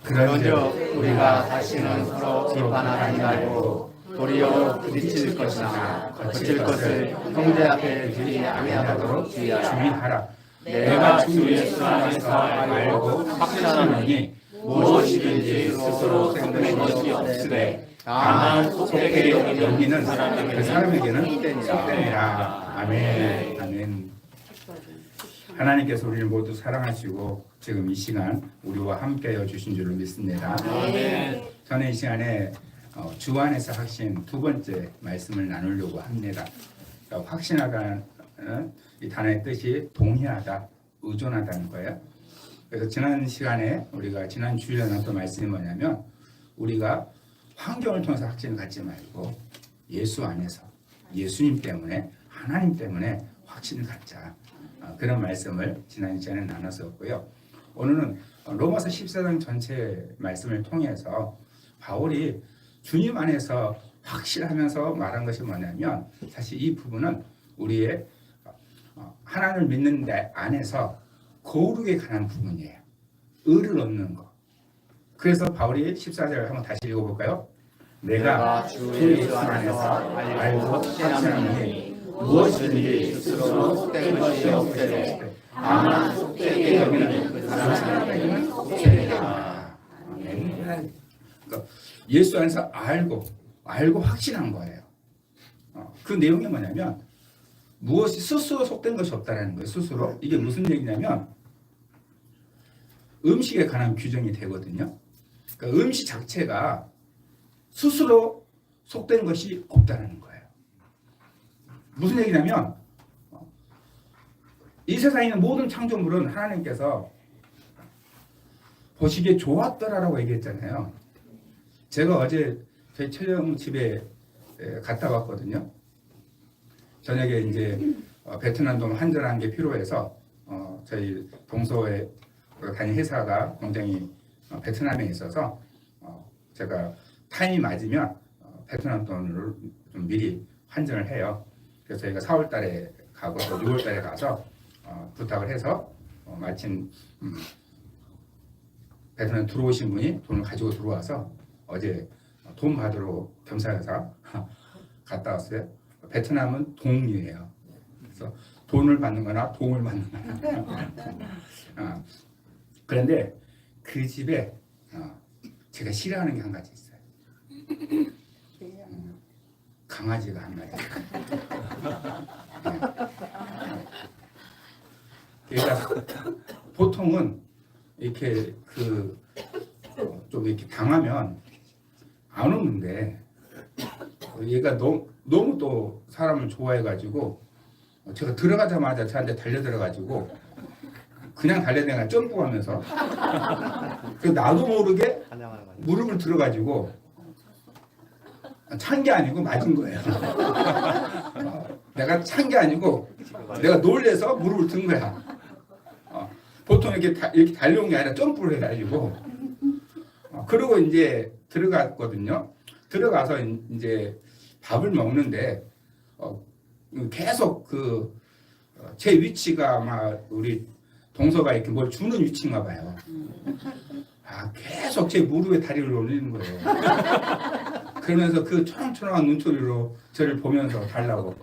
그런즉 우리가 다시는 서로 비판하지 말고 도리어 부딪힐 것이나 거칠 것을 형제 앞에 들이지 아니하도록 주의하라. 내가 주 예수 안에서 알고 확신하노니 무엇이든지 스스로 생각된 것이 없으되 다만 속되게 여기는 그 사람에게는 속되니라. 아멘. 아멘. 하나님께서 우리를 모두 사랑하시고 지금 이 시간 우리와 함께하여 주신 줄로 믿습니다. 아멘. 저는 이 시간에 주 안에서 확신 두 번째 말씀을 나누려고 합니다. 확신하다는 이 단어의 뜻이 동의하다, 의존하다는 거예요. 그래서 지난 시간에 우리가 지난 주일에 나눴던 말씀이 뭐냐면 우리가 환경을 통해서 확신을 갖지 말고 예수 안에서 예수님 때문에 하나님 때문에 확신을 갖자. 그런 말씀을 지난 시간에 나눴었고요. 오늘은 로마서 14장 전체 말씀을 통해서 바울이 주님 안에서 확실하면서 말한 것이 뭐냐면 사실 이 부분은 우리의 하나님을 믿는 데 안에서 거룩에 관한 부분이에요. 의를 얻는 것. 그래서 바울이 14절을 한번 다시 읽어볼까요? 내가 주 예수 안에서 알고 확신하노니 무엇이든지 스스로 속된 것이 없으되 다만 속되게 여기는 그 사람에게는 속되리라. 그러니까 예수 안에서 알고 확신한 거예요. 그 내용이 뭐냐면 무엇이 스스로 속된 것이 없다는 거예요. 스스로. 이게 무슨 얘기냐면 음식에 관한 규정이 되거든요. 그러니까 음식 자체가 스스로 속된 것이 없다는 거예요. 무슨 얘기냐면 이 세상에 있는 모든 창조물은 하나님께서 보시기에 좋았더라라고 얘기했잖아요. 제가 어제 저희 처형 집에 갔다 왔거든요. 저녁에 이제 베트남동 한전한 게 필요해서 저희 동서에 다닌 회사가 굉장히 베트남에 있어서 제가 타임이 맞으면 베트남 돈으로 좀 미리 환전을 해요. 그래서 저희가 4월 달에 가고 또 6월 달에 가서 부탁을 해서 마침 베트남 들어오신 분이 돈을 가지고 들어와서 어제 돈 받으러 겸사겸사 갔다 왔어요. 베트남은 동이에요. 그래서 돈을 받는 거나 동을 받는 거나. 그런데 그 집에 제가 싫어하는 게 한 가지 있어요. 강아지가 한 마리. 그러니까 보통은 이렇게 좀 이렇게 당하면 안 오는데 얘가 너무 또 사람을 좋아해가지고 제가 들어가자마자 저한테 달려들어가지고 그냥 달려내가 점프하면서 나도 모르게 무릎을 들어가지고 찬 게 아니고 맞은 거예요. 내가 찬 게 아니고 내가 놀래서 무릎을 든 거야. 보통 이렇게 달려온 게 아니라 점프를 해가지고 그러고 이제 들어갔거든요. 들어가서 이제 밥을 먹는데 계속 제 위치가 막 우리 동서가 이렇게 뭘 주는 위치인가 봐요. 계속 제 무릎에 다리를 올리는 거예요. 그러면서 그 초롱초롱한 눈초리로 저를 보면서 달라고.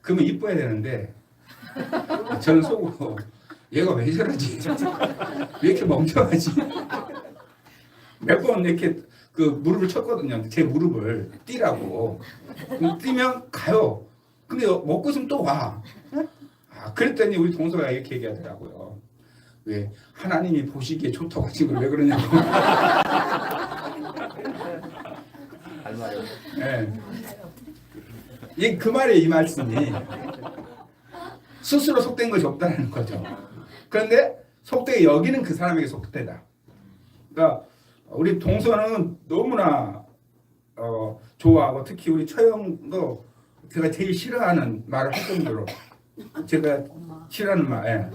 그러면 이뻐야 되는데 저는 속으로 얘가 왜 저러지? 왜 이렇게 멍청하지? 몇 번 이렇게 무릎을 쳤거든요. 제 무릎을 뛰라고. 뛰면 가요. 근데 먹고 있으면 또 와. 그랬더니 우리 동서가 이렇게 얘기하더라고요. 왜 하나님이 보시기에 좋다고 하신 걸 왜 그러냐고. 네. 그 말에 이 말씀이 스스로 속된 것이 없다는 거죠. 그런데 속되게 여기는 그 사람에게 속되다. 그러니까 우리 동서는 너무나 좋아하고 특히 우리 처형도 제가 제일 싫어하는 말을 할 정도로 제가 싫어하는 말,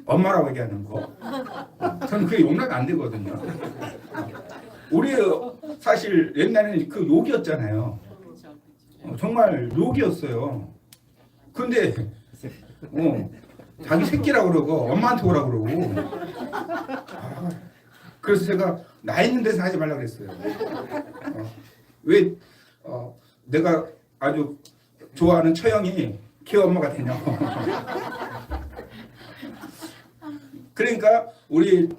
엄마라고 얘기하는 거. 저는 그게 용납이 안 되거든요. 우리 사실 옛날에는 그 욕이었잖아요. 정말 욕이었어요. 근데 자기 새끼라고 그러고 엄마한테 오라고 그러고. 아, 그래서 제가 나 있는 데서 하지 말라 그랬어요. 왜 내가 아주 좋아하는 처형이 걔 엄마가 되냐고. 그러니까 우리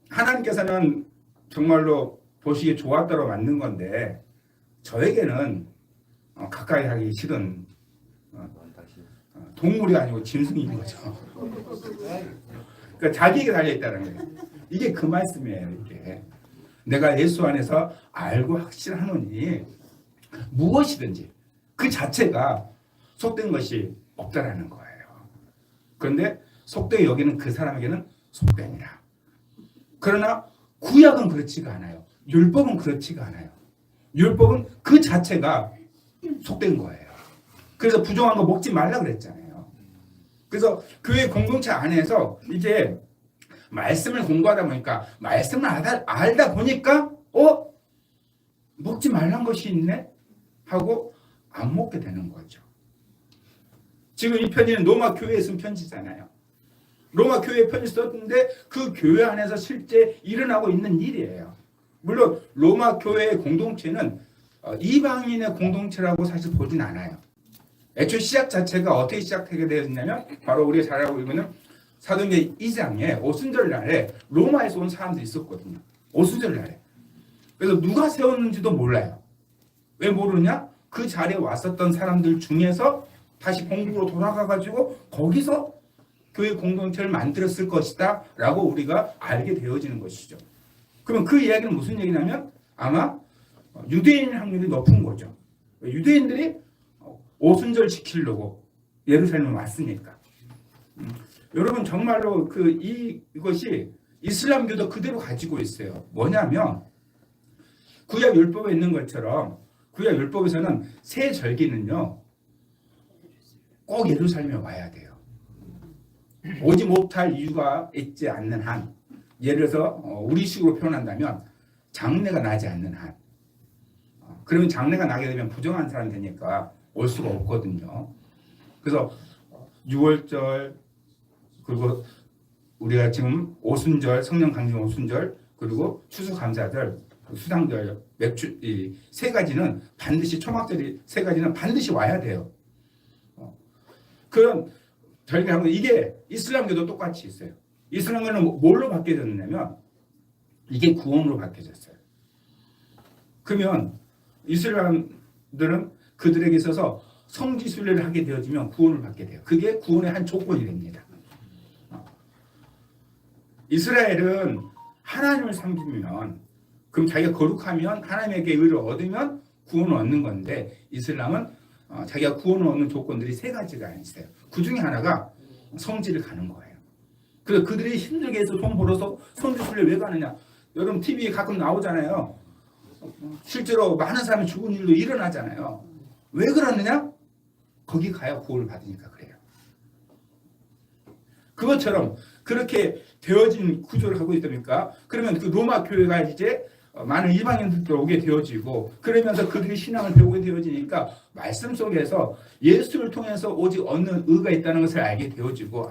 하나님께서는 정말로 보시기에 좋았다로 만든 건데 저에게는 가까이 하기 싫은 동물이 아니고 짐승인 거죠. 그러니까 자기에게 달려있다는 거예요. 이게 그 말씀이에요. 이게 내가 예수 안에서 알고 확신하노니 무엇이든지 그 자체가 속된 것이 없다라는 거예요. 그런데 속되게 여기는 그 사람에게는 속되니라. 그러나 구약은 그렇지가 않아요. 율법은 그렇지가 않아요. 율법은 그 자체가 속된 거예요. 그래서 부정한 거 먹지 말라 그랬잖아요. 그래서 교회 공동체 안에서 이제 말씀을 공부하다 보니까 말씀을 알다 보니까 먹지 말란 것이 있네 하고 안 먹게 되는 거죠. 지금 이 편지는 로마 교회에 쓴 편지잖아요. 로마 교회에 편지 썼는데 그 교회 안에서 실제 일어나고 있는 일이에요. 물론 로마 교회의 공동체는 이방인의 공동체라고 사실 보진 않아요. 애초에 시작 자체가 어떻게 시작하게 되었냐면 바로 우리가 잘 알고 있는 사도행전 2장에 오순절 날에 로마에서 온 사람들이 있었거든요. 오순절 날에. 그래서 누가 세웠는지도 몰라요. 왜 모르냐? 그 자리에 왔었던 사람들 중에서 다시 본국으로 돌아가가지고 거기서 교회 공동체를 만들었을 것이다 라고 우리가 알게 되어지는 것이죠. 그러면 그 이야기는 무슨 얘기냐면 아마 유대인 확률이 높은 거죠. 유대인들이 오순절 지키려고 예루살렘에 왔으니까. 여러분 정말로 이것이 이슬람교도 그대로 가지고 있어요. 뭐냐면 구약 율법에 있는 것처럼 구약 율법에서는 새 절기는요 꼭 예루살렘에 와야 돼요. 오지 못할 이유가 있지 않는 한, 예를 들어서 우리식으로 표현한다면 장래가 나지 않는 한, 그러면 장래가 나게 되면 부정한 사람이 되니까 올 수가 없거든요. 그래서 6월절 그리고 우리가 지금 오순절, 성령 강림 오순절 그리고 추수감사절, 수당절, 맥주 이 세 가지는 반드시 초막절이 세 가지는 반드시 와야 돼요. 그런 절기하고 이게 이슬람교도 똑같이 있어요. 이슬람교는 뭘로 바뀌어졌냐면 이게 구원으로 바뀌어졌어요. 그러면 이슬람들은 그들에게 있어서 성지순례를 하게 되어지면 구원을 받게 돼요. 그게 구원의 한 조건이 됩니다. 이스라엘은 하나님을 섬기면 그럼 자기가 거룩하면 하나님에게 의를 얻으면 구원을 얻는 건데 이슬람은 자기가 구원을 얻는 조건들이 세 가지가 있어요. 그 중에 하나가 성지를 가는 거예요. 그래서 그들이 힘들게 해서 돈 벌어서 성지순례 왜 가느냐? 여러분 TV에 가끔 나오잖아요. 실제로 많은 사람이 죽은 일도 일어나잖아요. 왜 그러느냐? 거기 가야 구원을 받으니까 그래요. 그것처럼 그렇게 되어진 구조를 하고 있다니까. 그러면 그 로마 교회가 이제 많은 이방인들도 오게 되어지고 그러면서 그들이 신앙을 배우게 되어지니까 말씀 속에서 예수를 통해서 오직 얻는 의가 있다는 것을 알게 되어지고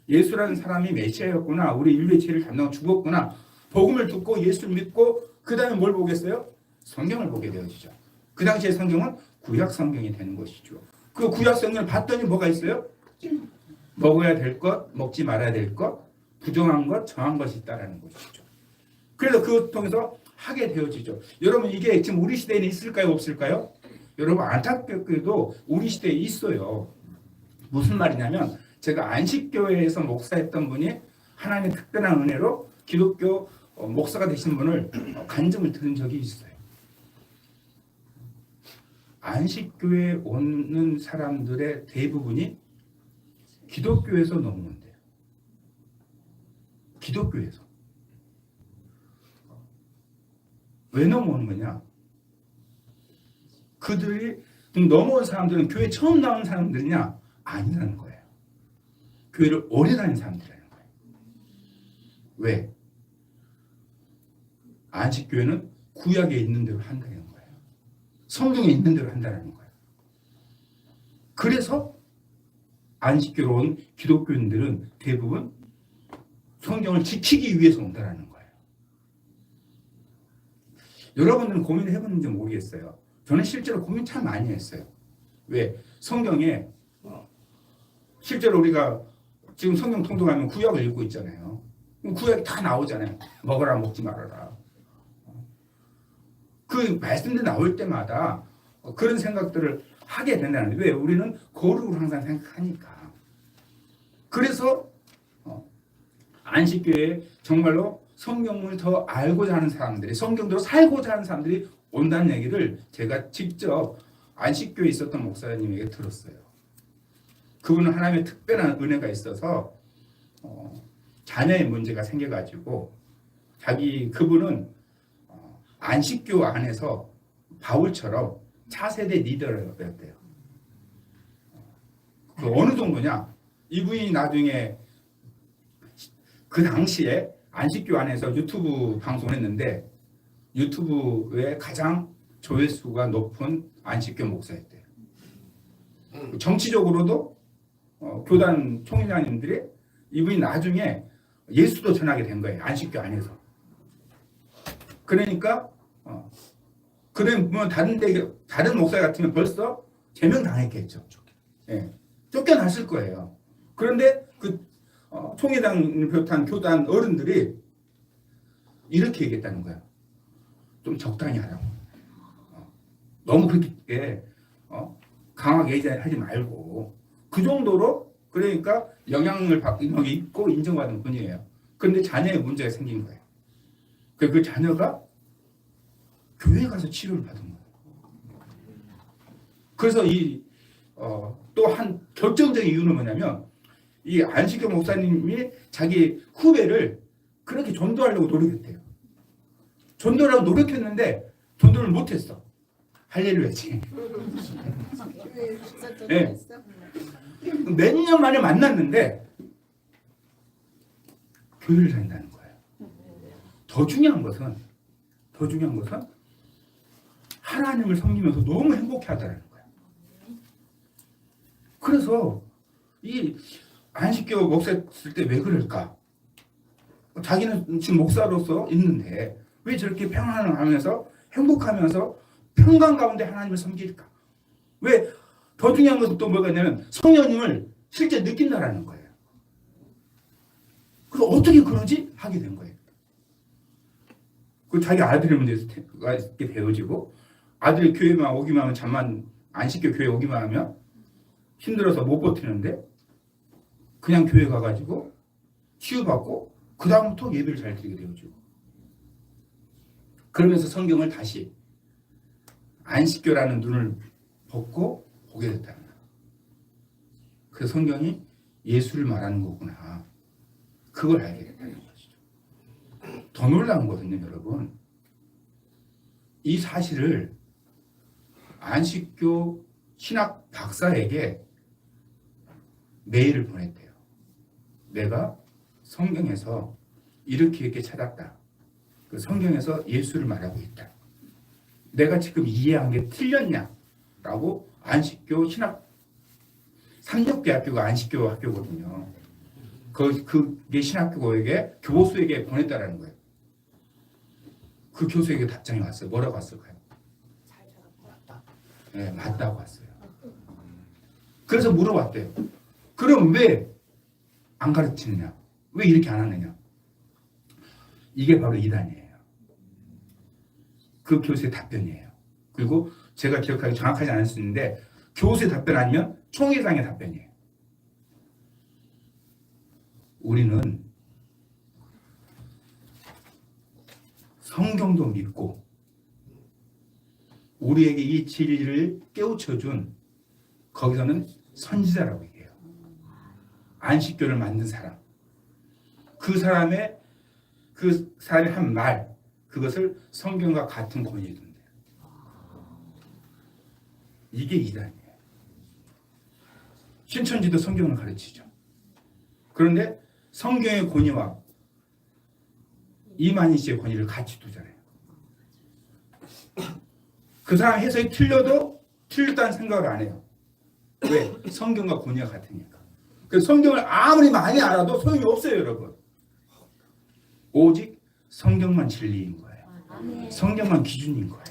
예수라는 사람이 메시아였구나. 우리 인류의 죄를 담당하고 죽었구나. 복음을 듣고 예수를 믿고 그 다음에 뭘 보겠어요? 성경을 보게 되어지죠. 그 당시에 성경은 구약 성경이 되는 것이죠. 그 구약 성경을 봤더니 뭐가 있어요? 먹어야 될 것, 먹지 말아야 될 것, 부정한 것, 정한 것이 있다라는 것이죠. 그래서 그것 통해서 하게 되어지죠. 여러분 이게 지금 우리 시대에는 있을까요? 없을까요? 여러분 안타깝게도 우리 시대에 있어요. 무슨 말이냐면 제가 안식교회에서 목사했던 분이 하나님의 특별한 은혜로 기독교 목사가 되신 분을 간증을 들은 적이 있어요. 안식교회에 오는 사람들의 대부분이 기독교에서 넘어온대요. 기독교에서. 왜 넘어오는 거냐? 그들이 넘어온 사람들은 교회 처음 나온 사람들이냐? 아니라는 거예요. 교회를 오래 다닌 사람들이라는 거예요. 왜? 안식교회는 구약에 있는 대로 한다는 거예요. 성경에 있는 대로 한다는 거예요. 그래서 안식교로 온 기독교인들은 대부분 성경을 지키기 위해서 온다라는 거예요. 여러분들은 고민을 해봤는지 모르겠어요. 저는 실제로 고민 참 많이 했어요. 왜? 성경에 실제로 우리가 지금 성경 통독하면 구약을 읽고 있잖아요. 구약이 다 나오잖아요. 먹어라 먹지 말아라. 그 말씀들 나올 때마다 그런 생각들을 하게 된다는 거예요. 왜? 우리는 거룩을 항상 생각하니까. 그래서 안식교에 정말로 성경을 더 알고자 하는 사람들이, 성경대로 살고자 하는 사람들이 온다는 얘기를 제가 직접 안식교에 있었던 목사님에게 들었어요. 그분은 하나님의 특별한 은혜가 있어서 자녀의 문제가 생겨가지고 그분은 안식교 안에서 바울처럼 차세대 리더였대요. 그 어느 정도냐? 이분이 나중에 그 당시에 안식교 안에서 유튜브 방송을 했는데 유튜브에 가장 조회수가 높은 안식교 목사였대요. 정치적으로도 교단 총회장님들이 이분이 나중에 예수도 전하게 된 거예요. 안식교 안에서. 그러니까 그러면 다른 목사 같으면 벌써 제명 당했겠죠. 예, 쫓겨났을 거예요. 그런데 그 총회장을 비롯한 교단 어른들이 이렇게 얘기했다는 거야. 좀 적당히 하라고. 너무 그렇게 강하게 얘기하지 말고 그 정도로 그러니까 영향을 있고 인정받은 분이에요. 그런데 자녀의 문제가 생긴 거예요. 그 자녀가 교회에 가서 치료를 받은 거예요. 그래서 또 한 결정적인 이유는 뭐냐면 이 안식교 목사님이 자기 후배를 그렇게 전도하려고 노력했대요. 전도하려고 노력했는데 전도를 못했어. 할렐루야지. 네. 몇 년 만에 만났는데 교회를 다닌다는 거예요. 더 중요한 것은 하나님을 섬기면서 너무 행복해하다는 거예요. 그래서 이 안식교 목사였을 때 왜 그럴까? 자기는 지금 목사로서 있는데 왜 저렇게 평안하면서 행복하면서 평강 가운데 하나님을 섬길까? 왜? 더 중요한 것은 또 뭐가 있냐면 성령님을 실제 느낀다라는 거예요. 그래서 어떻게 그러지? 하게 된 거예요. 그 자기 아들의 문제가 있게 되어지고 아들이 교회만 오기만 하면 잠만 안식교 교회 오기만 하면 힘들어서 못 버티는데 그냥 교회 가가지고 치유받고 그 다음부터 예배를 잘 드리게 되어지고 그러면서 성경을 다시 안식교라는 눈을 벗고 보게 됐다는 거예요. 그래서 성경이 예수를 말하는 거구나. 그걸 알게 됐다는 것이죠. 더 놀라운 것은요, 여러분. 이 사실을 안식교 신학 박사에게 메일을 보냈대요. 내가 성경에서 이렇게 찾았다. 그 성경에서 예수를 말하고 있다. 내가 지금 이해한 게 틀렸냐라고 안식교 신학 삼육대학교가 안식교 학교거든요. 그게 신학교에게 교수에게 보냈다라는 거예요. 그 교수에게 답장이 왔어요. 뭐라고 왔을까요? 네, 맞다고 왔어요. 그래서 물어봤대요. 그럼 왜 안 가르치느냐? 왜 이렇게 안 하느냐? 이게 바로 이단이에요. 그 교수의 답변이에요. 그리고 제가 기억하기 정확하지 않을 수 있는데 교수의 답변 아니면 총회장의 답변이에요. 우리는 성경도 믿고 우리에게 이 진리를 깨우쳐준 거기서는 선지자라고 얘기해요. 안식교를 만든 사람. 그 사람이 한 말, 그것을 성경과 같은 권위에 둔대요. 이게 이단이에요. 신천지도 성경을 가르치죠. 그런데 성경의 권위와 이만희 씨의 권위를 같이 두잖아요. 그 사람 해석이 틀려도 틀렸다는 생각을 안 해요. 왜? 성경과 권위가 같으니까. 그 성경을 아무리 많이 알아도 소용이 없어요, 여러분. 오직 성경만 진리인 거예요. 성경만 기준인 거예요.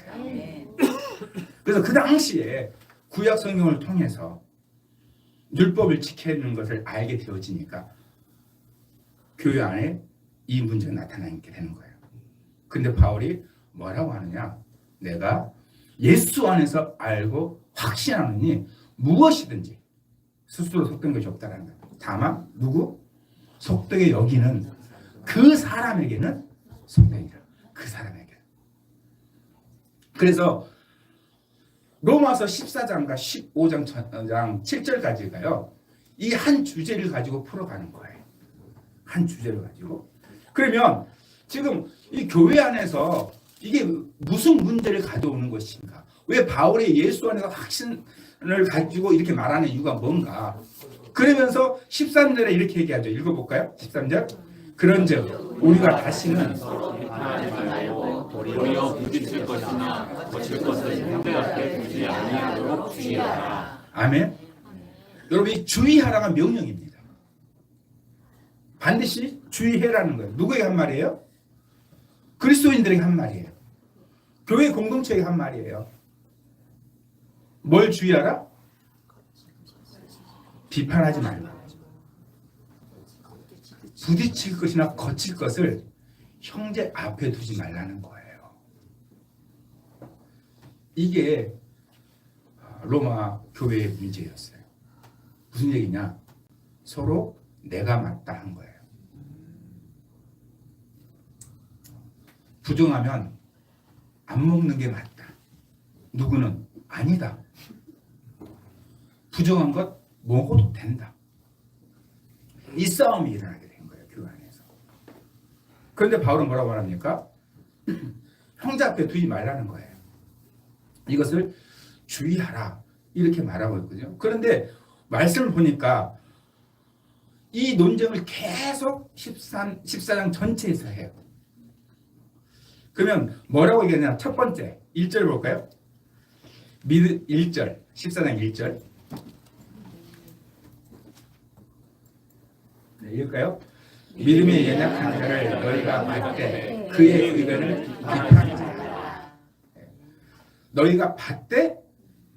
그래서 그 당시에 구약 성경을 통해서 율법을 지켜야 하는 것을 알게 되어지니까 교회 안에 이 문제가 나타나게 되는 거예요. 근데 바울이 뭐라고 하느냐? 내가 예수 안에서 알고 확신하느니 무엇이든지 스스로 속된 것이 없다라는 거예요. 다만 누구? 속되게 여기는 그 사람에게는 속되니라. 그 사람에게. 그래서 로마서 14장과 15장 7절까지가요. 이 한 주제를 가지고 풀어가는 거예요. 한 주제를 가지고. 그러면 지금 이 교회 안에서 이게 무슨 문제를 가져오는 것인가? 왜 바울의 예수 안에서 확신을 가지고 이렇게 말하는 이유가 뭔가? 그러면서 13절에 이렇게 얘기하죠. 읽어볼까요? 13절. 그런즉 우리가 다시는 비판하지 말고 도리어 부딪힐 것이나 거칠 것을 형제 앞에 두지 아니하도록 주의하라. 아멘. 여러분 이 주의하라가 명령입니다. 반드시 주의해라는 거예요. 누구에게 한 말이에요? 그리스도인들에게 한 말이에요. 교회 공동체에게 한 말이에요. 뭘 주의하라? 비판하지 말고 부딪힐 것이나 거칠 것을 형제 앞에 두지 말라는 거예요. 이게 로마 교회의 문제였어요. 무슨 얘기냐? 서로 내가 맞다 한 거예요. 부정하면 안 먹는 게 맞다. 누구는 아니다. 부정한 것 먹어도 된다. 이 싸움이 일어나게 된 거예요. 교회 안에서. 그런데 바울은 뭐라고 말합니까? 형제 앞에 두지 말라는 거예요. 이것을 주의하라. 이렇게 말하고 있거든요. 그런데 말씀을 보니까 이 논쟁을 계속 14장 전체에서 해요. 그러면 뭐라고 얘기하냐? 첫 번째 1절 볼까요? 1절 14장 1절 네, 읽을까요? 믿음이 연약한 자를 너희가 받되 그의 의견을 비판하지 말라. 너희가 받되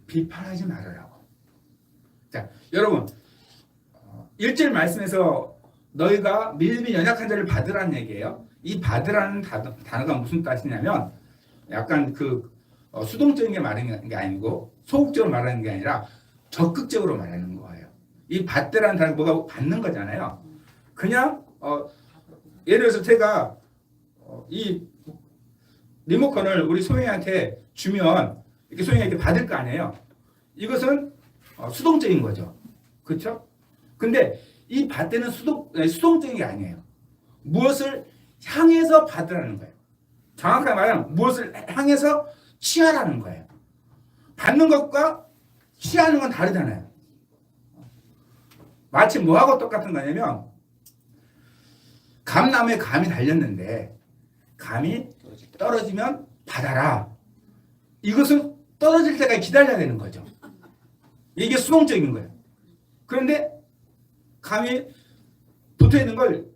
비판하지 말으라고. 자, 여러분 1절 말씀에서 너희가 믿음이 연약한 자를 받으라는 얘기예요. 이 받으라는 단어가 무슨 뜻이냐면 약간 그 수동적인 게 말하는 게 아니고 소극적으로 말하는 게 아니라 적극적으로 말하는 거예요. 이 받으라는 단어가 뭐가 받는 거잖아요. 그냥 예를 들어서 제가 이 리모컨을 우리 소영이한테 주면 이렇게 소영이한테 받을 거 아니에요. 이것은 수동적인 거죠. 그렇죠? 근데 이 받대는 수동적인 게 아니에요. 무엇을 향해서 받으라는 거예요. 정확하게 말하면 무엇을 향해서 취하라는 거예요. 받는 것과 취하는 건 다르잖아요. 마치 뭐하고 똑같은 거냐면 감나무에 감이 달렸는데 감이 떨어지면 받아라. 이것은 떨어질 때까지 기다려야 되는 거죠. 이게 수동적인 거예요. 그런데 감이 붙어있는 걸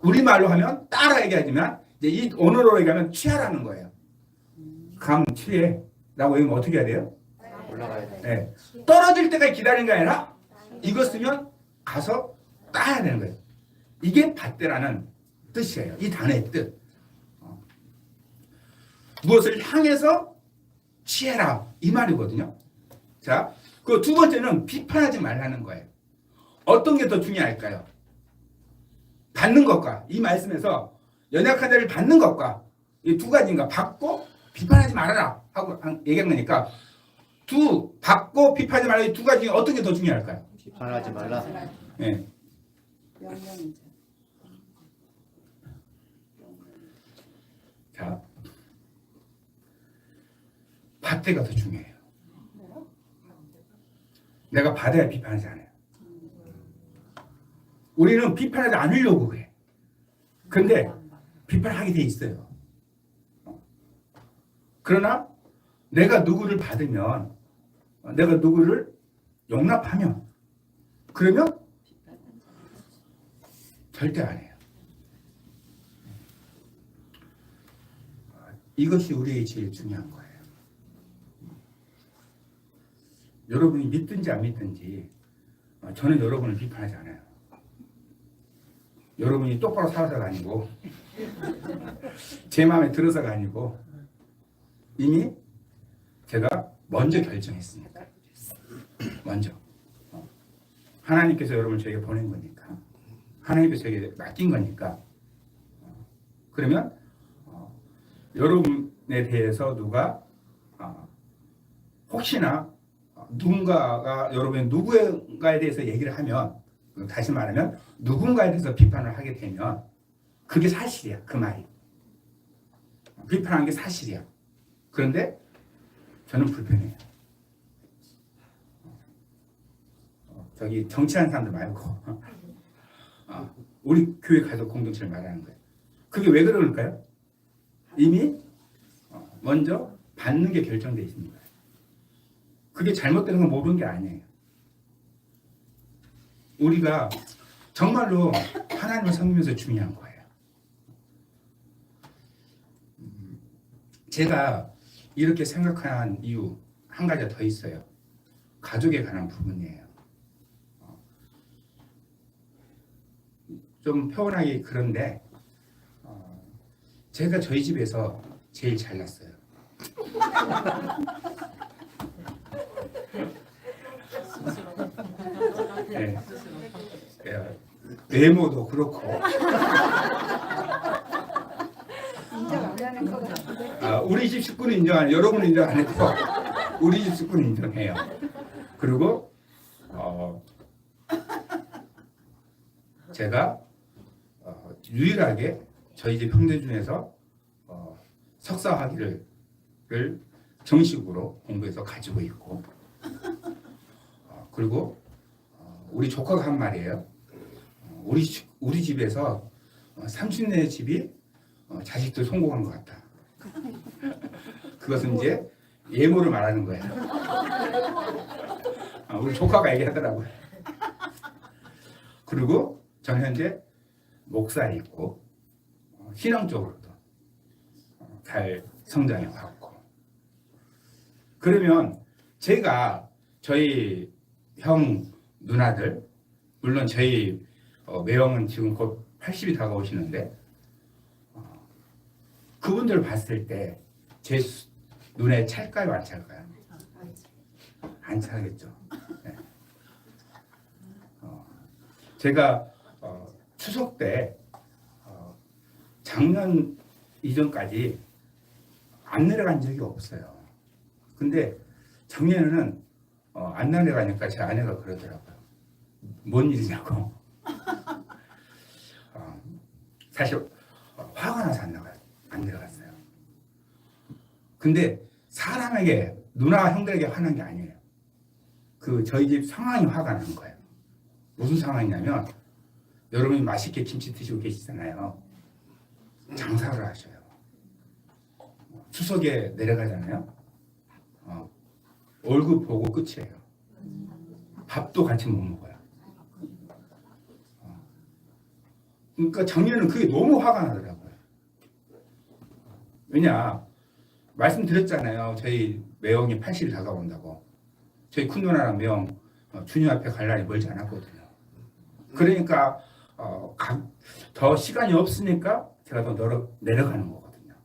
우리말로 하면 따라 얘기하지만 이제 이 언어로 얘기하면 취하라는 거예요. 감 취해 라고 얘기하면 어떻게 해야 돼요? 올라가야 돼. 네. 떨어질 때까지 기다리는 게 아니라 이거 쓰면 가서 따야 되는 거예요. 이게 받대라는 뜻이에요. 이 단어의 뜻. 무엇을 향해서 취해라 이 말이거든요. 자, 그 두 번째는 비판하지 말라는 거예요. 어떤 게 더 중요할까요? 받는 것과 이 말씀에서 연약한 자를 받는 것과 이 두 가지인가? 받고 비판하지 말아라 하고 얘기한 거니까 받고 비판하지 말라 이 두 가지 중에 어떤 게 더 중요할까요? 비판하지 말라. 네. 자, 받대가 더 중요해요. 내가 받아야 비판하지 않아요. 우리는 비판하지 않으려고 해. 근데 비판하게 돼 있어요. 그러나 내가 누구를 받으면 내가 누구를 용납하면 그러면 절대 안 해요. 이것이 우리의 제일 중요한 거예요. 여러분이 믿든지 안 믿든지 저는 여러분을 비판하지 않아요. 여러분이 똑바로 살아서가 아니고 제 마음에 들어서가 아니고 이미 제가 먼저 결정했으니까. 먼저 하나님께서 여러분을 저에게 보낸 거니까, 하나님께서 저에게 맡긴 거니까. 그러면 여러분에 대해서 누가 혹시나 누군가가 여러분의 누군가에 대해서 얘기를 하면, 다시 말하면 누군가에 대해서 비판을 하게 되면 그게 사실이야. 그 말이 비판한 게 사실이야. 그런데 저는 불편해요. 저기 정치하는 사람들 말고 우리 교회 가족 공동체를 말하는 거예요. 그게 왜 그럴까요? 이미 먼저 받는 게 결정되어 있습니다. 그게 잘못되는 건 모르는 게 아니에요. 우리가 정말로 하나님을 섬기면서 중요한 거예요. 제가 이렇게 생각한 이유 한 가지가 더 있어요. 가족에 관한 부분이에요. 좀 표현하기 그런데 제가 저희 집에서 제일 잘났어요. 네. 외모도 그렇고 인정 안 하는 것 같은데. 우리 집 식구는 인정 안 해요. 여러분은 인정 안 해도 우리 집 식구는 인정해요. 그리고 제가 유일하게 저희 집 형제 중에서 석사 학위를 정식으로 공부해서 가지고 있고, 그리고 우리 조카가 한 말이에요. 우리 집에서 삼촌네 집이 자식들 성공한 것 같다. 그것은 이제 예모를 말하는 거예요. 우리 조카가 얘기하더라고요. 그리고 저는 현재 목사에 있고 신앙적으로도 잘 성장해 왔고, 그러면 제가 저희 형 누나들, 물론 저희 매형은 지금 곧 80이 다가오시는데 그분들 봤을 때 제 눈에 찰까요, 안 찰까요? 안 차겠죠. 네. 제가 추석 때 작년 이전까지 안 내려간 적이 없어요. 근데 작년에는 안 내려가니까 제 아내가 그러더라고요. 뭔 일이냐고. 사실 화가 나서 안 내려갔어요. 근데 사람에게, 누나 형들에게 화난 게 아니에요. 저희 집 상황이 화가 나는 거예요. 무슨 상황이냐면, 여러분이 맛있게 김치 드시고 계시잖아요. 장사를 하셔요. 추석에 내려가잖아요. 월급 보고 끝이에요. 밥도 같이 못 먹어요. 그러니까 작년에는 그게 너무 화가 나더라고요. 왜냐, 말씀드렸잖아요. 저희 매형이 80이 다가온다고. 저희 큰 누나랑 매형 주님 앞에 갈 날이 멀지 않았거든요. 그러니까 더 시간이 없으니까 제가 더 내려가는 거거든요.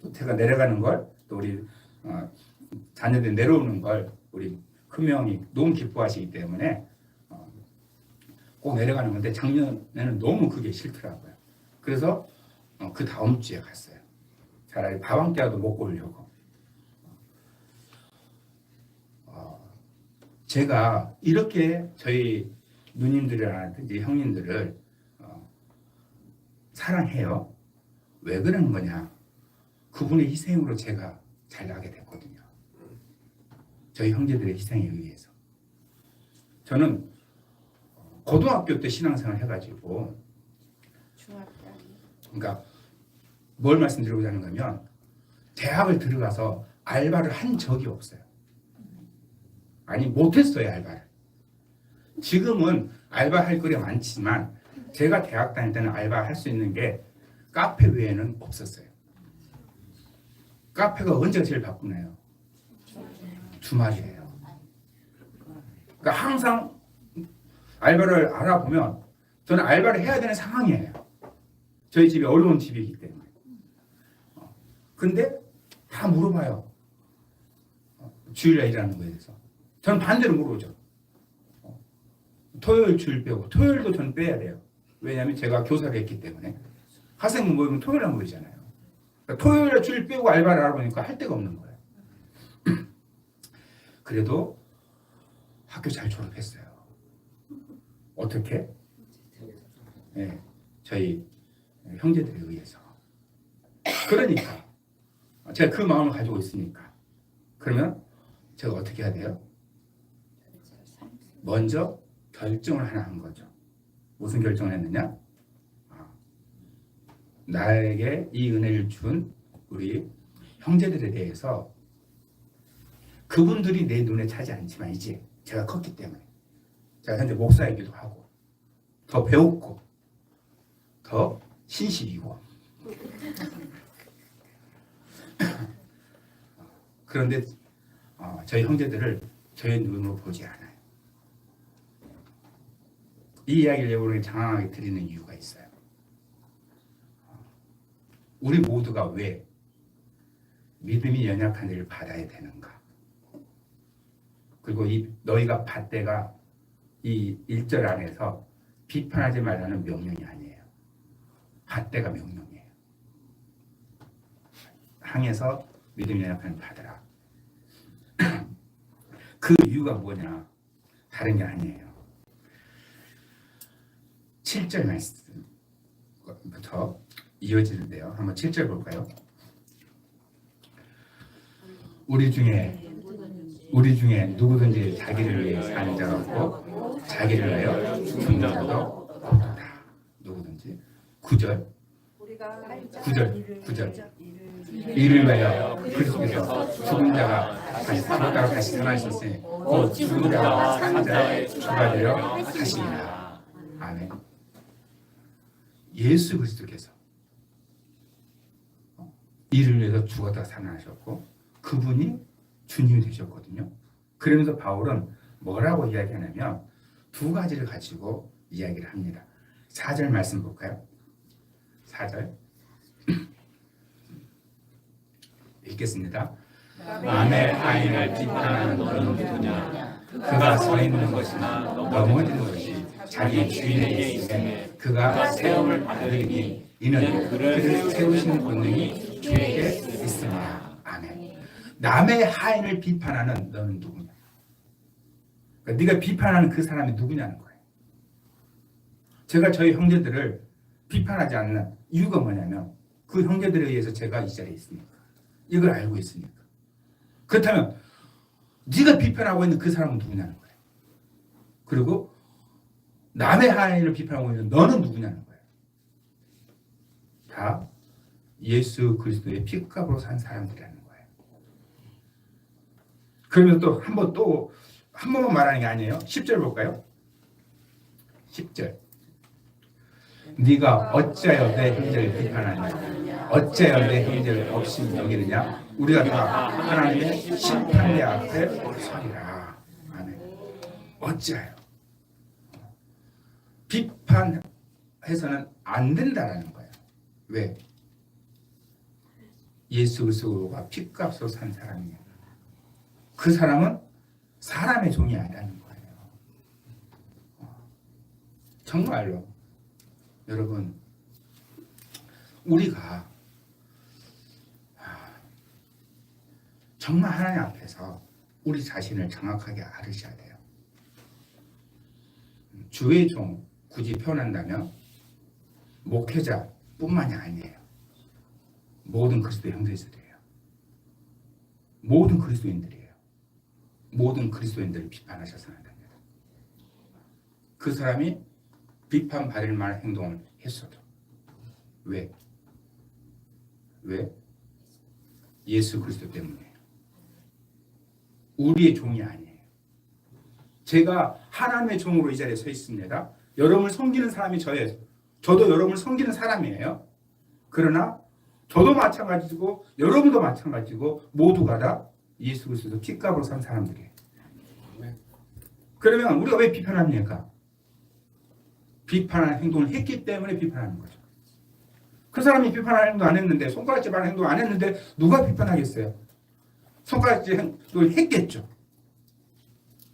또 제가 내려가는 걸, 또 우리 자녀들이 내려오는 걸 우리 큰명이 너무 기뻐하시기 때문에 꼭 내려가는 건데, 작년에는 너무 그게 싫더라고요. 그래서 그 다음 주에 갔어요. 차라리 밥 한 끼라도 먹고 오려고. 제가 이렇게 저희 누님들이라든지 형님들을 사랑해요. 왜 그러는 거냐? 그분의 희생으로 제가 잘 나게 됐거든요. 저희 형제들의 희생에 의해서. 저는 고등학교 때 신앙생활 해가지고, 그러니까 뭘 말씀드리고자 하는 거면, 대학을 들어가서 알바를 한 적이 없어요. 아니, 못했어요, 알바를. 지금은 알바할 거리 많지만 제가 대학 다닐 때는 알바할 수 있는 게 카페 외에는 없었어요. 카페가 언제가 제일 바쁘나요? 주말이에요. 그러니까 항상 알바를 알아보면 저는 알바를 해야 되는 상황이에요. 저희 집이 어려운 집이기 때문에. 근데 다 물어봐요. 주일날 일하는 거에 대해서. 저는 반대로 물어보죠. 토요일 주일 빼고 토요일도 저는 빼야 돼요. 왜냐하면 제가 교사를 했기 때문에 학생분 모이면 토요일에 모이잖아요. 그러니까 토요일에 주일 빼고 알바를 알아보니까 할 데가 없는 거예요. 그래도 학교 잘 졸업했어요. 어떻게? 네, 저희 형제들에 의해서. 그러니까 제가 그 마음을 가지고 있으니까 그러면 제가 어떻게 해야 돼요? 먼저 결정을 하나 한 거죠. 무슨 결정을 했느냐? 나에게 이 은혜를 준 우리 형제들에 대해서 그분들이 내 눈에 차지 않지만 이제 제가 컸기 때문에 제가 현재 목사이기도 하고 더 배웠고 더 신실이고 그런데 저희 형제들을 저희 눈으로 보지 않아요. 이 이야기를 여러분에게 장황하게 드리는 이유가 있어요. 우리 모두가 왜 믿음이 연약한 일을 받아야 되는가? 그리고 이 너희가 받대가 이 1절 안에서 비판하지 말라는 명령이 아니에요. 받대가 명령이에요. 항에서 믿음이 연약한 일을 받으라. 그 이유가 뭐냐? 다른 게 아니에요. 7절 말씀부터 이어지는데요. 한번 7절 볼까요? 우리 중에 누구든지 자기를 위해 사는 자가 없고 자기를 위하여 죽는 자도 없다. 누구든지 9절 이를 위하여 그리스도께서 죽은 자가 다시 살았다고 다시 살아나셨으니 곧 죽은 자와 산 자의 주가 되려 하시리라. 아멘. 예수 그리스도께서 이를 위해서 죽었다 살아나셨고 그분이 주님이 되셨거든요. 그러면서 바울은 뭐라고 이야기하냐면 두 가지를 가지고 이야기를 합니다. 4절 말씀 볼까요? 4절 읽겠습니다. 남의 아인을 비판하는 너는 누구냐? 그가 서 있는 것이나 넘어지는 것이 자기 주인에게 있음에 그가 세움을 받으리니 이는 그를 세우시는 권능이 주에게 있으나. 아멘. 남의 하인을 비판하는 너는 누구냐? 그러니까 네가 비판하는 그 사람이 누구냐는 거예요. 제가 저희 형제들을 비판하지 않는 이유가 뭐냐면 그 형제들에 의해서 제가 이 자리에 있으니까. 이걸 알고 있으니까. 그렇다면 네가 비판하고 있는 그 사람은 누구냐는 거예요. 그리고 남의 하인을 비판하고 있는 너는 누구냐는 거예요. 다 예수 그리스도의 피값으로 산 사람들이라는 거예요. 그러면 또 한 번만 말하는 게 아니에요. 10절 볼까요? 10절. 네가 어찌하여 내 형제를 비판하냐? 어찌하여 내 형제를 없이 여기느냐? 우리가 다 하나님의 심판대 앞에 서리라. 아멘. 어찌하여? 비판해서는 안 된다라는 거예요. 왜? 예수 그리스도가 피값으로 산 사람이에요. 그 사람은 사람의 종이 아니라는 거예요. 정말로 여러분 우리가 정말 하나님 앞에서 우리 자신을 정확하게 알으셔야 돼요. 주의 종 굳이 표현한다면 목회자뿐만이 아니에요. 모든 그리스도 형제들이에요. 모든 그리스도인들이에요. 모든 그리스도인들을 비판하셔서는 안 됩니다. 그 사람이 비판받을 만한 행동을 했어도 왜? 예수 그리스도 때문이에요. 우리의 종이 아니에요. 제가 하나님의 종으로 이 자리에 서 있습니다. 여러분을 섬기는 사람이 저예요. 저도 여러분을 섬기는 사람이에요. 그러나 저도 마찬가지고 여러분도 마찬가지고 모두가 다 예수 그리스도 핏값으로 산 사람들이에요. 그러면 우리가 왜 비판합니까? 비판하는 행동을 했기 때문에 비판하는 거죠. 그 사람이 비판하는 행동 안 했는데, 손가락질 하는 행동 안 했는데 누가 비판하겠어요? 손가락질 행동을 했겠죠.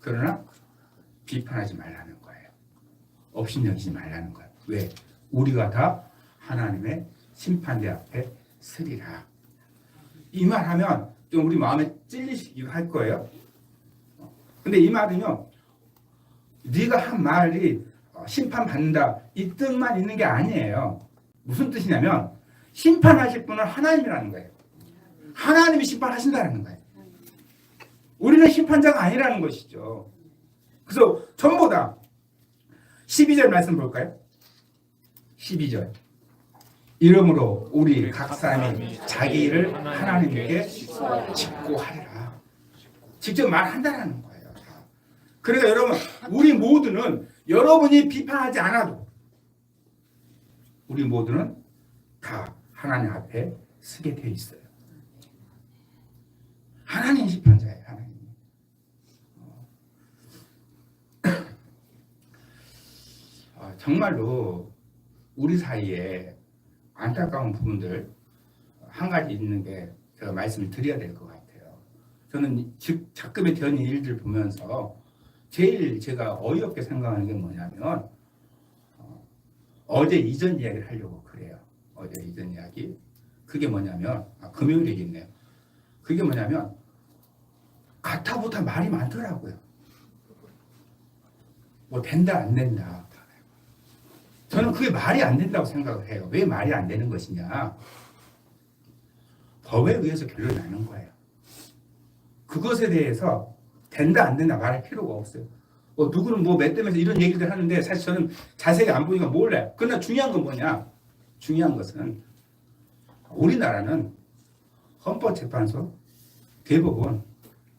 그러나 비판하지 말라는 거예요. 업신여기지 말라는 거예요. 왜? 우리가 다 하나님의 심판대 앞에 서리라. 이 말하면 좀 우리 마음에 찔리시기도 할 거예요. 근데 이 말은요, 네가 한 말이 심판받는다 이 뜻만 있는 게 아니에요. 무슨 뜻이냐면 심판하실 분은 하나님이라는 거예요. 하나님이 심판하신다는 거예요. 우리는 심판자가 아니라는 것이죠. 그래서 전부 다 12절 말씀 볼까요? 12절. 이러므로 우리 각 사람이 자기 일을 하나님께 짓고 하리라. 직접 말한다는 거예요. 그러니까 여러분, 우리 모두는 여러분이 비판하지 않아도 우리 모두는 다 하나님 앞에 서게 되어 있어요. 하나님 심판자예요. 하나님. 정말로 우리 사이에 안타까운 부분들 한 가지 있는 게 제가 말씀을 드려야 될 것 같아요. 저는 즉 작금에 되는 일들 보면서 제일 제가 어이없게 생각하는 게 뭐냐면 어제 이전 이야기를 하려고 그래요. 어제 이전 이야기. 그게 뭐냐면 금요일이겠네요. 그게 뭐냐면 가타부타 말이 많더라고요. 뭐 된다 안 된다. 저는 그게 말이 안 된다고 생각을 해요. 왜 말이 안 되는 것이냐. 법에 의해서 결론이 나는 거예요. 그것에 대해서 된다 안 된다 말할 필요가 없어요. 누구는 뭐 맷대면서 이런 얘기를 하는데 사실 저는 자세히 안 보니까 몰라요. 그러나 중요한 건 뭐냐. 중요한 것은 우리나라는 헌법재판소, 대법원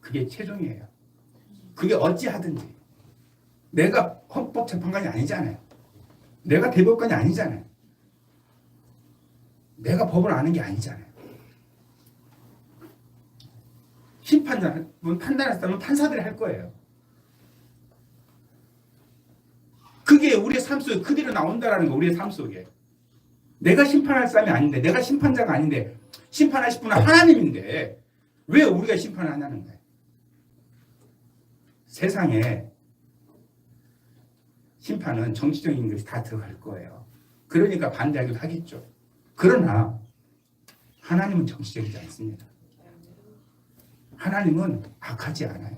그게 최종이에요. 그게 어찌하든지 내가 헌법재판관이 아니잖아요. 내가 대법관이 아니잖아요. 내가 법을 아는 게 아니잖아요. 심판자는 판단할 사람은 판사들이 할 거예요. 그게 우리의 삶 속에 그대로 나온다라는 거. 우리의 삶 속에 내가 심판할 사람이 아닌데, 내가 심판자가 아닌데, 심판하실 분은 하나님인데 왜 우리가 심판을 하냐는 거예요. 세상에 심판은 정치적인 것이 다 들어갈 거예요. 그러니까 반대하기도 하겠죠. 그러나 하나님은 정치적이지 않습니다. 하나님은 악하지 않아요.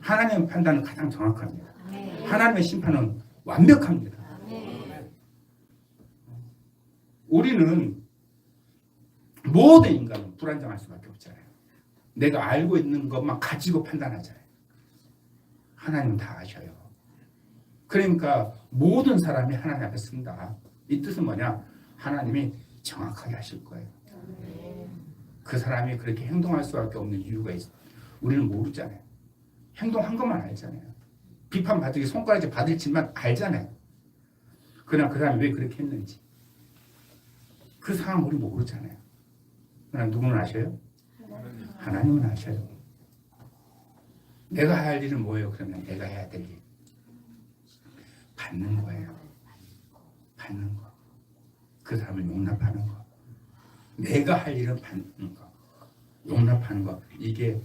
하나님의 판단은 가장 정확합니다. 하나님의 심판은 완벽합니다. 우리는 모든 인간은 불안정할 수밖에 없잖아요. 내가 알고 있는 것만 가지고 판단하잖아요. 하나님은 다 아셔요. 그러니까 모든 사람이 하나님 앞에 쓴다. 이 뜻은 뭐냐? 하나님이 정확하게 하실 거예요. 그 사람이 그렇게 행동할 수밖에 없는 이유가 있어. 우리는 모르잖아요. 행동한 것만 알잖아요. 비판받기 손가락질 받을 짓만 알잖아요. 그러나 그 사람이 왜 그렇게 했는지 그 상황 우리 모르잖아요. 그러나 누구는 아셔요? 하나님은 아셔요. 내가 할 일은 뭐예요? 그러면 내가 해야 될 일. 받는 거예요. 받는 거. 그 사람을 용납하는 거. 내가 할 일은 받는 거. 용납하는 거. 이게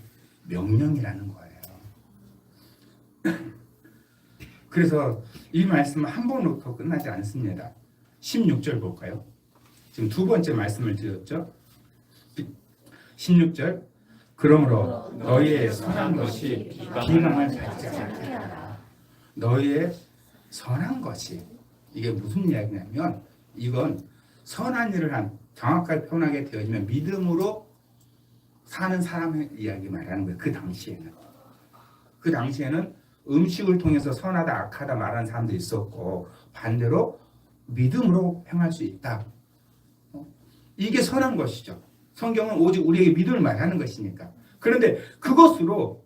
명령이라는 거예요. 그래서 이 말씀은 한 번 놓고 끝나지 않습니다. 16절 볼까요? 지금 두 번째 말씀을 드렸죠. 16절. 그러므로 너희의 선한 것이 비방을 받지 않게 하라. 너희의 선한 것이, 이게 무슨 이야기냐면 이건 선한 일을 한, 정확하게 표현하게 되어지면 믿음으로 사는 사람의 이야기 말하는 거예요. 그 당시에는 음식을 통해서 선하다 악하다 말하는 사람도 있었고 반대로 믿음으로 행할 수 있다. 이게 선한 것이죠. 성경은 오직 우리에게 믿음을 말하는 것이니까. 그런데 그것으로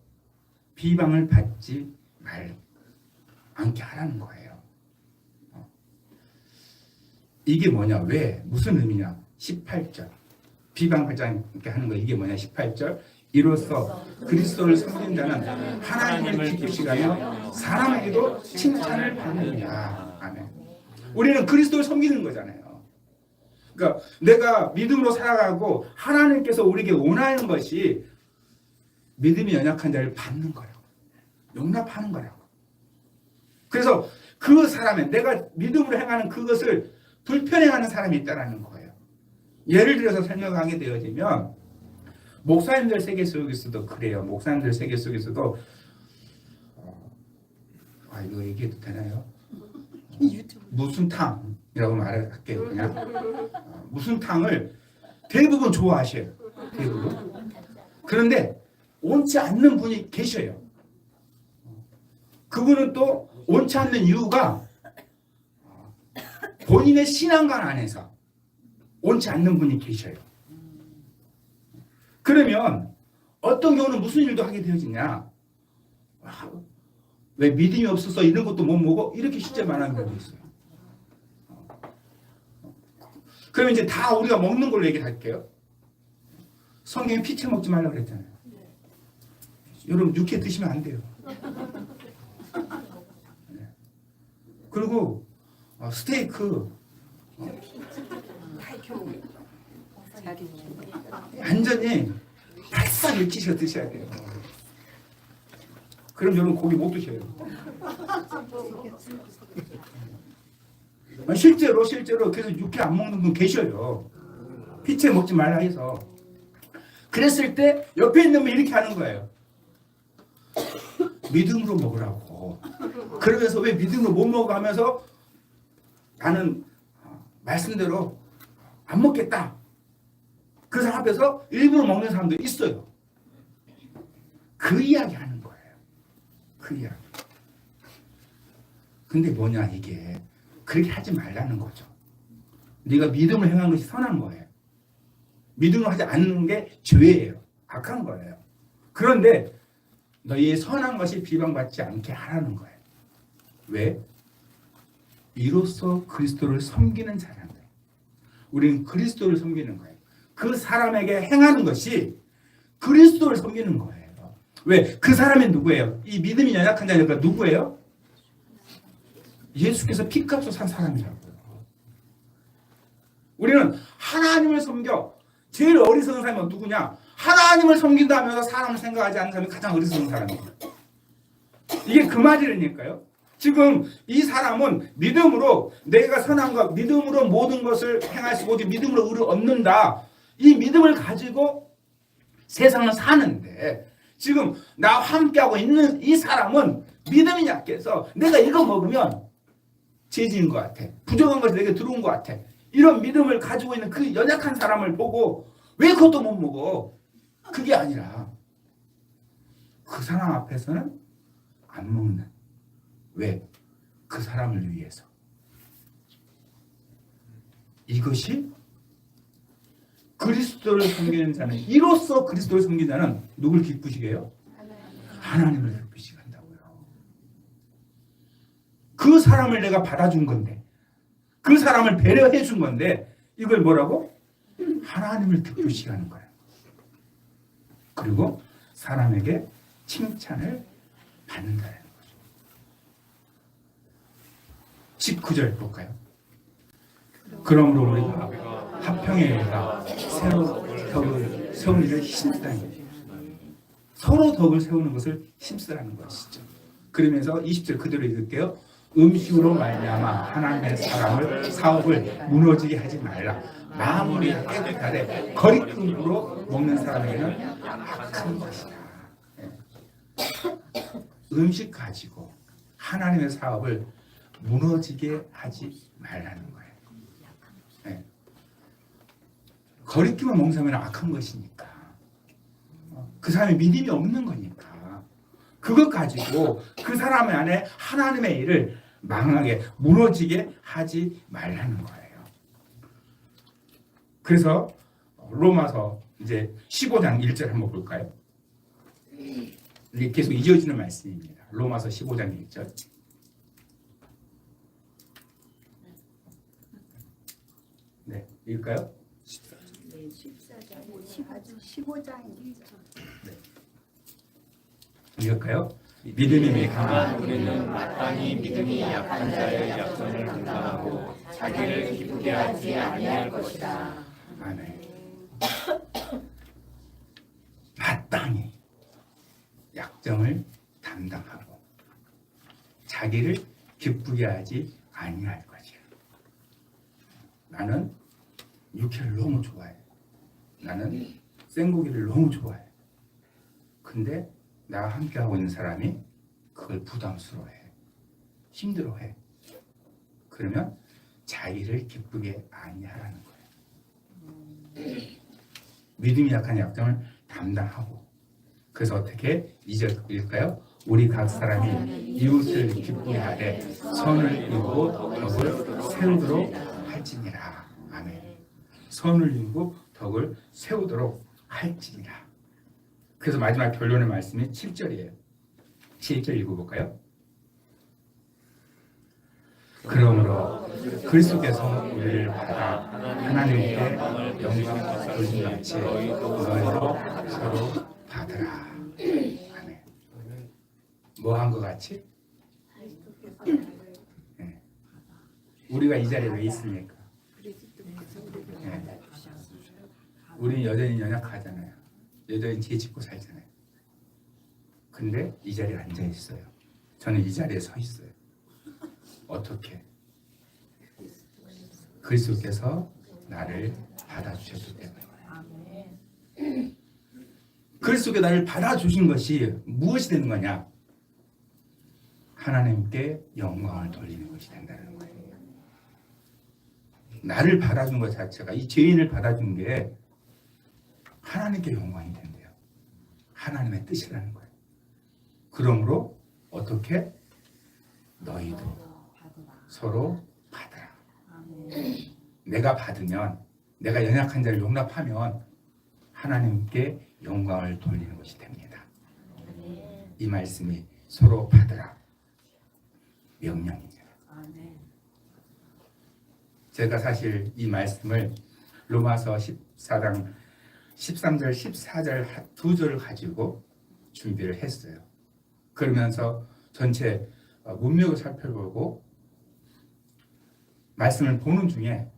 비방을 받지 않게 하라는 거예요. 이게 뭐냐? 왜? 무슨 의미냐? 18절 비방하지 않게 하는 거 이게 뭐냐? 18절 이로써 그리스도를 섬기는 자는 하나님을 기쁘시게 하며 사람에게도 칭찬을 받느니라. 아멘. 우리는 그리스도를 섬기는 거잖아요. 그러니까 내가 믿음으로 살아가고 하나님께서 우리에게 원하는 것이 믿음이 연약한 자를 받는 거라고. 용납하는 거라고. 그래서 그 사람의 내가 믿음으로 행하는 그것을 불편해하는 사람이 있다는 거예요. 예를 들어서 설명하게 되어지면 목사님들 세계 속에서도 그래요. 목사님들 세계 속에서도 이거 얘기해도 되나요? 무슨 탕이라고 말할게요. 그냥 무슨 탕을 대부분 좋아하셔요. 대부분. 그런데 옳지 않는 분이 계셔요. 그분은 또 옳지 않는 이유가 본인의 신앙관 안에서 옳지 않는 분이 계셔요. 그러면 어떤 경우는 무슨 일도 하게 되어지냐? 왜 믿음이 없어서 이런 것도 못 먹어? 이렇게 실제 말하는 경우도 있어요. 그러면 이제 다 우리가 먹는 걸로 얘기할게요. 성경에 피채 먹지 말라고 그랬잖아요. 여러분 육회 드시면 안 돼요. 그리고 스테이크 완전히 바싹 익히셔 드셔야 돼요. 그럼 여러분 고기 못 드셔요. 실제로 계속 육회 안 먹는 분 계셔요. 피채 먹지 말라 해서. 그랬을 때 옆에 있는 분 이렇게 하는 거예요. 믿음으로 먹으라고. 그러면서 왜 믿음으로 못 먹어 하면서 나는 말씀대로 안 먹겠다. 그 사람 앞에서 일부러 먹는 사람도 있어요. 그 이야기 하는 거예요. 그 이야기. 근데 뭐냐 이게 그렇게 하지 말라는 거죠. 네가 믿음을 행한 것이 선한 거예요. 믿음을 하지 않는 게 죄예요. 악한 거예요. 그런데 너희의 선한 것이 비방받지 않게 하라는 거예요. 왜? 이로써 그리스도를 섬기는 자라는 거예요. 우리는 그리스도를 섬기는 거예요. 그 사람에게 행하는 것이 그리스도를 섬기는 거예요. 왜? 그 사람이 누구예요? 이 믿음이 연약한 자니까 누구예요? 예수께서 피값으로 산 사람이라고요. 우리는 하나님을 섬겨. 제일 어리석은 사람은 누구냐? 하나님을 섬긴다 하면서 사람을 생각하지 않는 사람이 가장 어리석은 사람이에요. 이게 그 말이라니까요. 지금 이 사람은 믿음으로 내가 선한 것, 믿음으로 모든 것을 행할 수 있고 믿음으로 의를 얻는다. 이 믿음을 가지고 세상을 사는데 지금 나와 함께하고 있는 이 사람은 믿음이 약해서 내가 이거 먹으면 죄지은 것 같아. 부정한 것이 내게 들어온 것 같아. 이런 믿음을 가지고 있는 그 연약한 사람을 보고 왜 그것도 못 먹어? 그게 아니라 그 사람 앞에서는 안 먹는. 왜? 그 사람을 위해서. 이것이 그리스도를 섬기는 자는 이로써 그리스도를 섬기는 자는 누굴 기쁘시게 해요? 하나님을 기쁘시게 한다고요. 그 사람을 내가 받아준 건데 그 사람을 배려해 준 건데 이걸 뭐라고? 하나님을 기쁘시게 하는 거예요. 그리고 사람에게 칭찬을 받는다는 거죠. 19절 볼까요? 그러므로 우리가 화평에 이르러 새로 덕을 세우기를 힘쓰다는 거죠. 서로 덕을 세우는 것을 힘쓰라는 것이죠. 그러면서 20절 그대로 읽을게요. 음식으로 말미암아 하나님의 사업을 무너지게 하지 말라. 마무리 깨끗하되 거리낌으로 먹는 사람에게는 악한 것이다. 음식 가지고 하나님의 사업을 무너지게 하지 말라는 거예요. 네. 거리낌을 먹는 사람은 악한 것이니까. 그 사람이 믿음이 없는 거니까. 그것 가지고 그 사람 안에 하나님의 일을 망하게 무너지게 하지 말라는 거예요. 그래서 로마서 이제 15장 1절 한번 볼까요? 이게 계속 이어지는 말씀입니다. 로마서 15장 1절. 네, 읽을까요? 14장 15장 읽을까요? 믿음이 강한 우리는 마땅히 믿음이 약한 자의 약점을 감당하고 자기를 기쁘게 하지 아니할 것이다. 아멘. 마땅히 약점을 담당하고 자기를 기쁘게 하지 아니할 것이야. 나는 육회를 너무 좋아해. 나는 생고기를 너무 좋아해. 근데 나와 함께하고 있는 사람이 그걸 부담스러워해. 힘들어해. 그러면 자기를 기쁘게 아니하라는 거예요. 믿음이 약한 약점을 담당하고, 그래서 어떻게 2절 읽을까요? 우리 각 사람이 이웃을 기쁘게 하되 선을 이루고 덕을 세우도록 할지니라. 아멘. 선을 이루고 덕을 세우도록 할지니라. 그래서 마지막 결론의 말씀이 7절이에요. 7절 읽어볼까요? 그러므로 그리스도께서 우리를 받아 하나님께 영광 돌린 같이 너희도 서로 받으라. 아멘. 뭐 한 것 같이? 네. 우리가 이 자리에 왜 있습니까? 네. 우리는 여전히 연약하잖아요. 여전히 죄 짓고 살잖아요. 근데 이 자리에 앉아 있어요. 저는 이 자리에 서 있어요. 어떻게? 그리스도께서 나를 받아주셨기 때문에. 그리스도께 나를 받아주신 것이 무엇이 되는 거냐? 하나님께 영광을 돌리는 것이 된다는 거예요. 나를 받아준 것 자체가, 이 죄인을 받아준 게 하나님께 영광이 된대요. 하나님의 뜻이라는 거예요. 그러므로 어떻게? 너희도 서로 받으라. 내가 받으면, 내가 연약한 자를 용납하면 하나님께 영광을 돌리는 것이 됩니다. 이 말씀이 서로 받으라 명령입니다. 제가 사실 이 말씀을 로마서 14장 13절, 14절 두 절을 가지고 준비를 했어요. 그러면서 전체 문맥을 살펴보고 말씀을 보는 중에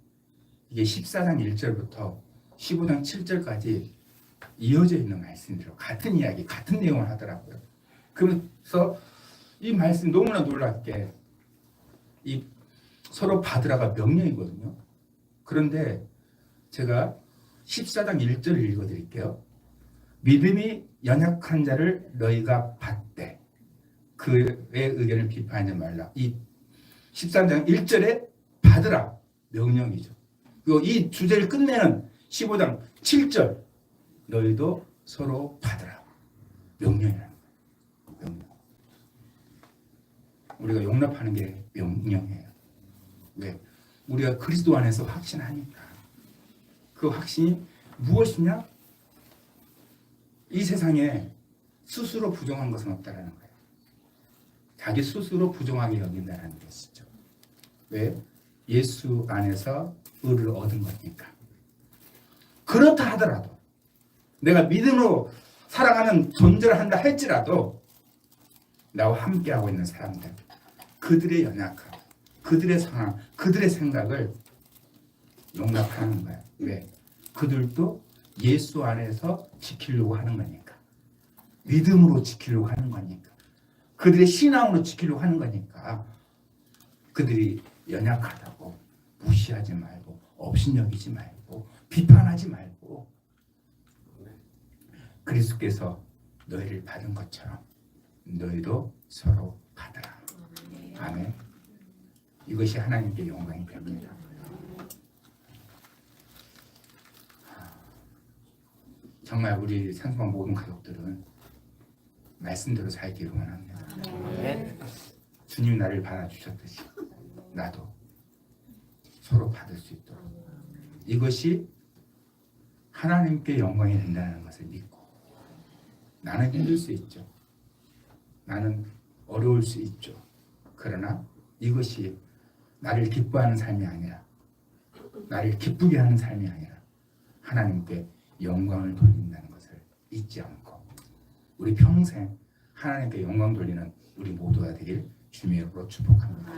이게 14장 1절부터 15장 7절까지 이어져 있는 말씀들로 같은 이야기, 같은 내용을 하더라고요. 그래서 이 말씀 너무나 놀랍게 이 서로 받으라가 명령이거든요. 그런데 제가 14장 1절을 읽어드릴게요. 믿음이 연약한 자를 너희가 받되 그의 의견을 비판하지 말라. 이 13장 1절에 받으라 명령이죠. 그리고 이 주제를 끝내는 15장 7절 너희도 서로 받으라 명령이라는 거예요. 명령. 우리가 용납하는 게 명령이에요. 왜? 우리가 그리스도 안에서 확신하니까. 그 확신이 무엇이냐? 이 세상에 스스로 부정한 것은 없다라는 거예요. 자기 스스로 부정하게 여긴다는 것이죠. 왜? 예수 안에서 의를 얻은 거니까. 그렇다 하더라도 내가 믿음으로 살아가는 존재를 한다 할지라도 나와 함께하고 있는 사람들, 그들의 연약함, 그들의 상황, 그들의 생각을 용납하는 거야. 왜? 그들도 예수 안에서 지키려고 하는 거니까. 믿음으로 지키려고 하는 거니까. 그들의 신앙으로 지키려고 하는 거니까. 그들이 연약하다고 무시하지 말고 업신여기지 말고 비판하지 말고 그리스도께서 너희를 받은 것처럼 너희도 서로 받으라. 아멘. 이것이 하나님께 영광이 됩니다. 정말 우리 산소방 모든 가족들은 말씀대로 살기를 원합니다. 주님 나를 받아주셨듯이 나도 서로 받을 수 있도록, 이것이 하나님께 영광이 된다는 것을 믿고, 나는 힘들 수 있죠. 나는 어려울 수 있죠. 그러나 이것이 나를 기뻐하는 삶이 아니라, 나를 기쁘게 하는 삶이 아니라 하나님께 영광을 돌린다는 것을 잊지 않고 우리 평생 하나님께 영광 돌리는 우리 모두가 되길 주님의 이름으로 축복합니다.